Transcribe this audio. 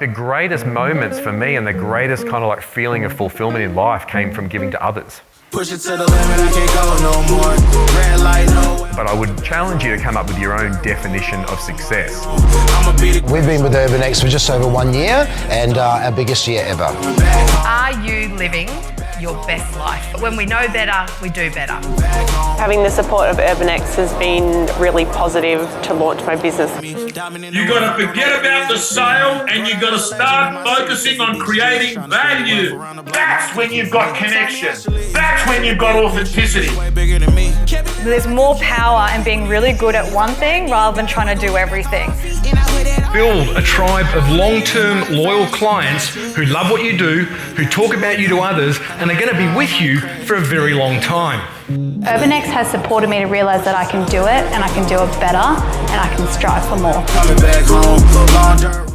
The greatest moments for me and the greatest kind of like feeling of fulfillment in life came from giving to others. Push it to the limit, I can't go no more. Red light, no. But I would challenge you to come up with your own definition of success. We've been with UrbanX for just over 1 year and our biggest year ever. Are you living your best life? When we know better, we do better. Having the support of UrbanX has been really positive to launch my business. You've got to forget about the sale and you've got to start focusing on creating value. That's when you've got connection. That's when you've got authenticity. There's more power in being really good at one thing rather than trying to do everything. Build a tribe of long-term loyal clients who love what you do, who talk about you to others, and are going to be with you for a very long time. UrbanX has supported me to realise that I can do it and I can do it better and I can strive for more. Coming back home,